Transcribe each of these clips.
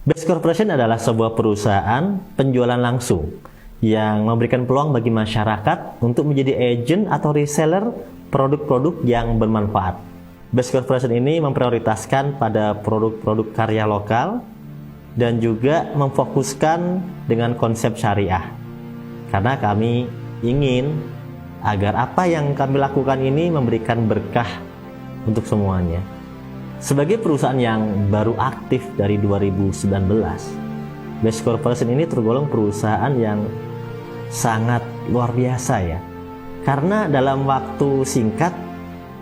Best Corporation adalah sebuah perusahaan penjualan langsung yang memberikan peluang bagi masyarakat untuk menjadi agent atau reseller produk-produk yang bermanfaat. Best Corporation ini memprioritaskan pada produk-produk karya lokal dan juga memfokuskan dengan konsep syariah. Karena kami ingin agar apa yang kami lakukan ini memberikan berkah untuk semuanya. Sebagai perusahaan yang baru aktif dari 2019, Best Corporation ini tergolong perusahaan yang sangat luar biasa ya. Karena dalam waktu singkat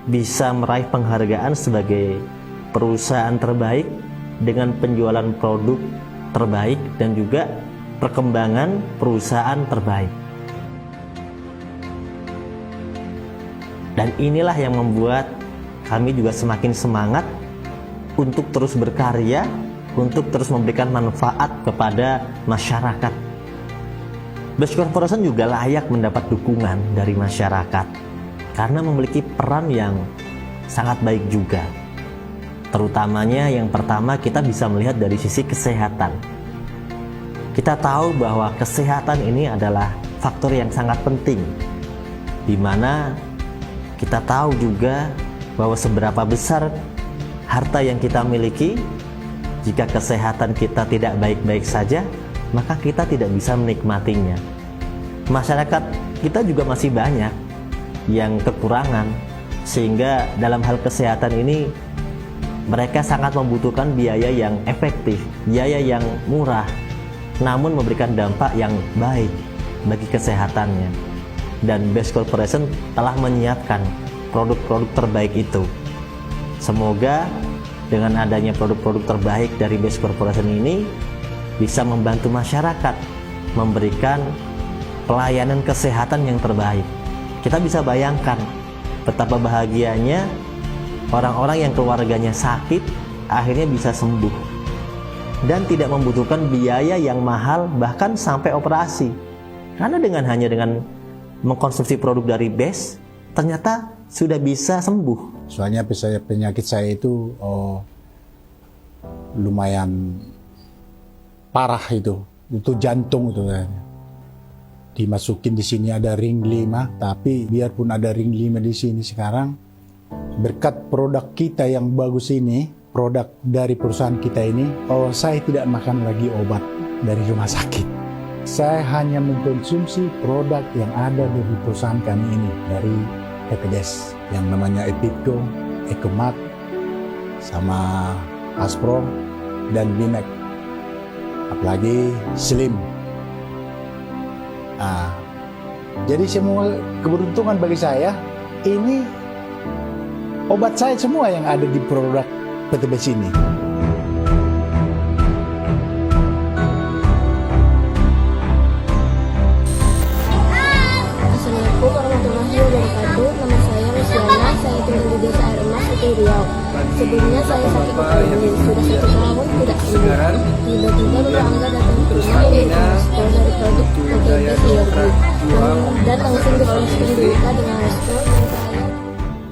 bisa meraih penghargaan sebagai perusahaan terbaik dengan penjualan produk terbaik dan juga perkembangan perusahaan terbaik. Dan inilah yang membuat kami juga semakin semangat untuk terus berkarya, untuk terus memberikan manfaat kepada masyarakat. Best Corporation juga layak mendapat dukungan dari masyarakat karena memiliki peran yang sangat baik juga. Terutamanya yang pertama, kita bisa melihat dari sisi kesehatan. Kita tahu bahwa kesehatan ini adalah faktor yang sangat penting, di mana kita tahu juga bahwa seberapa besar harta yang kita miliki, jika kesehatan kita tidak baik-baik saja, maka kita tidak bisa menikmatinya. Masyarakat kita juga masih banyak yang kekurangan, sehingga dalam hal kesehatan ini mereka sangat membutuhkan biaya yang efektif, biaya yang murah, namun memberikan dampak yang baik bagi kesehatannya. Dan Best Corporation telah menyiapkan produk-produk terbaik itu. Semoga dengan adanya produk-produk terbaik dari Best Corporation ini bisa membantu masyarakat memberikan pelayanan kesehatan yang terbaik. Kita bisa bayangkan betapa bahagianya orang-orang yang keluarganya sakit akhirnya bisa sembuh dan tidak membutuhkan biaya yang mahal bahkan sampai operasi. Karena hanya dengan mengkonsumsi produk dari Best, ternyata sudah bisa sembuh. Soalnya penyakit saya itu lumayan parah itu jantung itu kayaknya. Dimasukin di sini ada ring 5, tapi biarpun ada ring 5 di sini sekarang, berkat produk kita yang bagus ini, produk dari perusahaan kita ini, saya tidak makan lagi obat dari rumah sakit. Saya hanya mengkonsumsi produk yang ada di perusahaan kami ini dari PPDS yang namanya Epitco, Ecomat, sama Aspro dan Bimek, apalagi Slim. Jadi semua keberuntungan bagi saya, ini obat saya semua yang ada di produk PTBS ini. Assalamualaikum warahmatullahi wabarakatuh. Nama saya Luciana, saya tinggal di Desa Air Emas, Riau. Sebelumnya saya sakit kepala, sudah 1 tahun tidak sembuh. Tiba-tiba tetangga datang ke rumah memberikan respon dari produk PTBS dan langsung dikonsumsi dengan respon yang saya.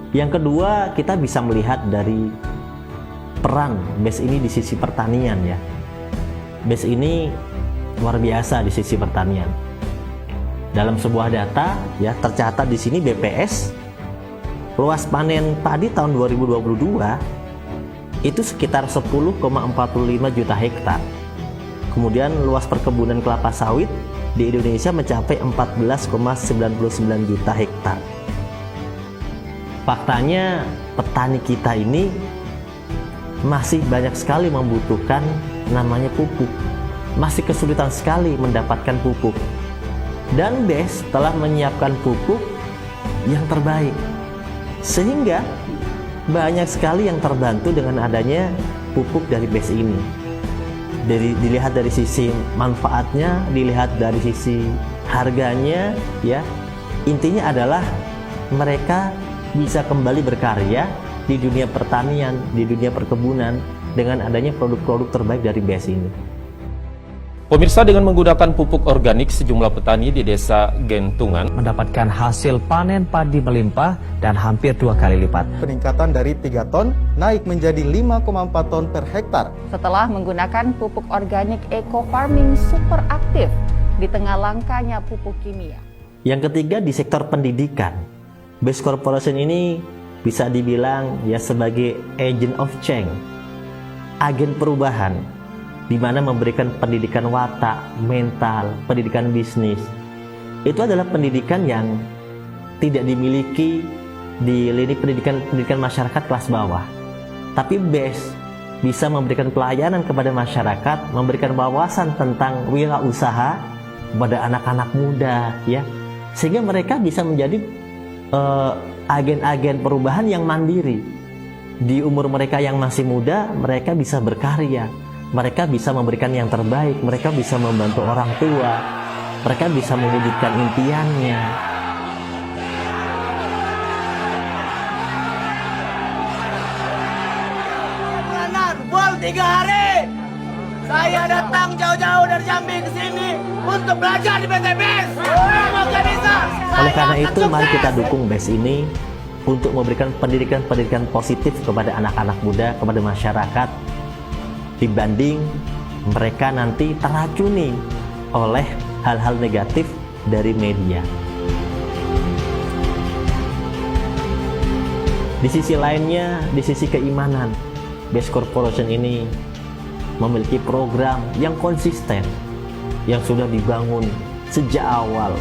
Yang kedua, kita bisa melihat dari peran Best ini di sisi pertanian ya. Best ini luar biasa di sisi pertanian. Dalam sebuah data ya tercatat di sini BPS luas panen padi tahun 2022 itu sekitar 10,45 juta hektar. Kemudian luas perkebunan kelapa sawit di Indonesia mencapai 14,99 juta hektar. Faktanya petani kita ini masih banyak sekali membutuhkan namanya pupuk. Masih kesulitan sekali mendapatkan pupuk. Dan Best telah menyiapkan pupuk yang terbaik. Sehingga banyak sekali yang terbantu dengan adanya pupuk dari Best ini. Dilihat dari sisi manfaatnya, dilihat dari sisi harganya ya. Intinya adalah mereka bisa kembali berkarya di dunia pertanian, di dunia perkebunan dengan adanya produk-produk terbaik dari Best ini. Pemirsa, dengan menggunakan pupuk organik, sejumlah petani di desa Gentungan mendapatkan hasil panen padi melimpah dan hampir 2 kali lipat. Peningkatan dari 3 ton naik menjadi 5,4 ton per hektar. Setelah menggunakan pupuk organik eco farming super aktif di tengah langkanya pupuk kimia. Yang ketiga, di sektor pendidikan, Best Corporation ini bisa dibilang ya sebagai agent of change, agen perubahan, di mana memberikan pendidikan watak, mental, pendidikan bisnis. Itu adalah pendidikan yang tidak dimiliki di lini pendidikan masyarakat kelas bawah. Tapi BES bisa memberikan pelayanan kepada masyarakat, memberikan wawasan tentang wirausaha kepada anak-anak muda, ya, sehingga mereka bisa menjadi agen-agen perubahan yang mandiri. Di umur mereka yang masih muda, mereka bisa berkarya. Mereka bisa memberikan yang terbaik, mereka bisa membantu orang tua, mereka bisa mewujudkan impiannya. Full 3 hari, saya datang jauh-jauh dari Jambi ke sini untuk belajar di PT BES. Oleh karena itu, mari kita dukung BES ini untuk memberikan pendidikan positif kepada anak-anak muda, kepada masyarakat, dibanding mereka nanti teracuni oleh hal-hal negatif dari media. Di sisi lainnya, di sisi keimanan, Best Corporation ini memiliki program yang konsisten, yang sudah dibangun sejak awal.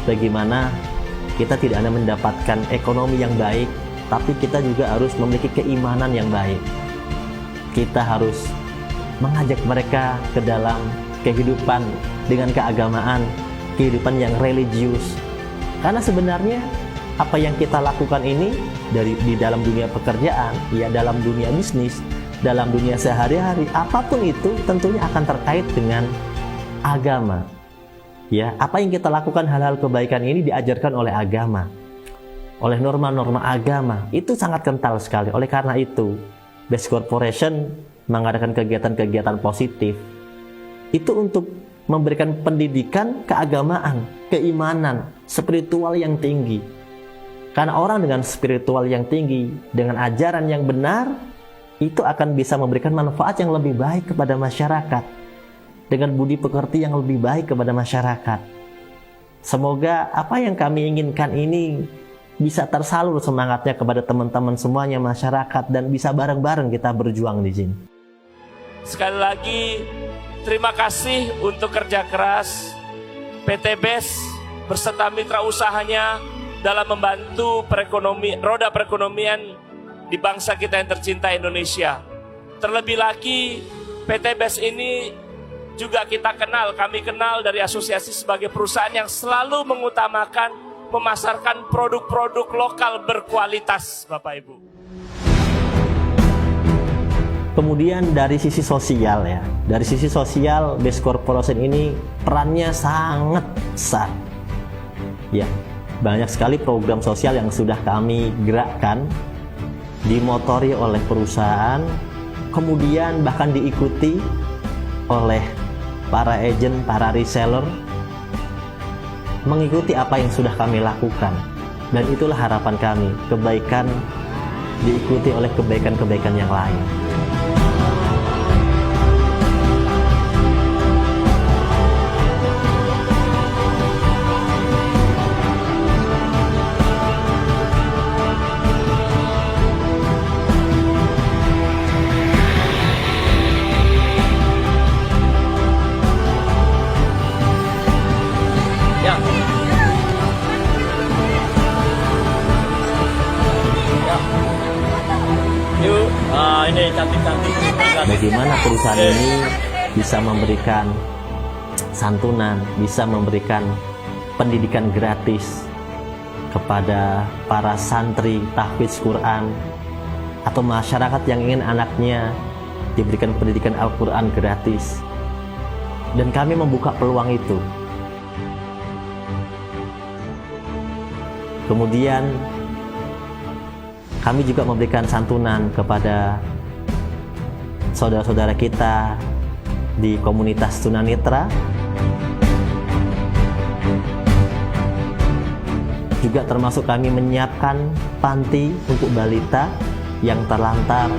Bagaimana kita tidak hanya mendapatkan ekonomi yang baik, tapi kita juga harus memiliki keimanan yang baik. Kita harus mengajak mereka ke dalam kehidupan dengan keagamaan, kehidupan yang religius. Karena sebenarnya apa yang kita lakukan ini di dalam dunia pekerjaan, ya dalam dunia bisnis, dalam dunia sehari-hari, apapun itu tentunya akan terkait dengan agama. Ya, apa yang kita lakukan, hal-hal kebaikan ini diajarkan oleh agama, oleh norma-norma agama. Itu sangat kental sekali. Oleh karena itu, Best Corporation mengadakan kegiatan-kegiatan positif itu untuk memberikan pendidikan keagamaan, keimanan, spiritual yang tinggi. Karena orang dengan spiritual yang tinggi, dengan ajaran yang benar, itu akan bisa memberikan manfaat yang lebih baik kepada masyarakat, dengan budi pekerti yang lebih baik kepada masyarakat. Semoga apa yang kami inginkan ini bisa tersalur semangatnya kepada teman-teman semuanya, masyarakat, dan bisa bareng-bareng kita berjuang di sini. Sekali lagi, terima kasih untuk kerja keras PT BES beserta mitra usahanya dalam membantu roda perekonomian di bangsa kita yang tercinta Indonesia. Terlebih lagi, PT BES ini juga kami kenal dari asosiasi sebagai perusahaan yang selalu mengutamakan memasarkan produk-produk lokal berkualitas, Bapak Ibu. Kemudian dari sisi sosial, ya, dari sisi sosial Best Corporation ini perannya sangat besar. Ya, banyak sekali program sosial yang sudah kami gerakkan, dimotori oleh perusahaan, kemudian bahkan diikuti oleh para agent, para reseller, mengikuti apa yang sudah kami lakukan. Dan itulah harapan kami, kebaikan diikuti oleh kebaikan-kebaikan yang lain. Ini cantik-cantik. Bagaimana perusahaan ini bisa memberikan santunan, bisa memberikan pendidikan gratis kepada para santri tahfidz Quran atau masyarakat yang ingin anaknya diberikan pendidikan Al-Quran gratis. Dan kami membuka peluang itu. Kemudian kami juga memberikan santunan kepada saudara-saudara kita di komunitas tunanetra. Juga termasuk kami menyiapkan panti untuk balita yang terlantar.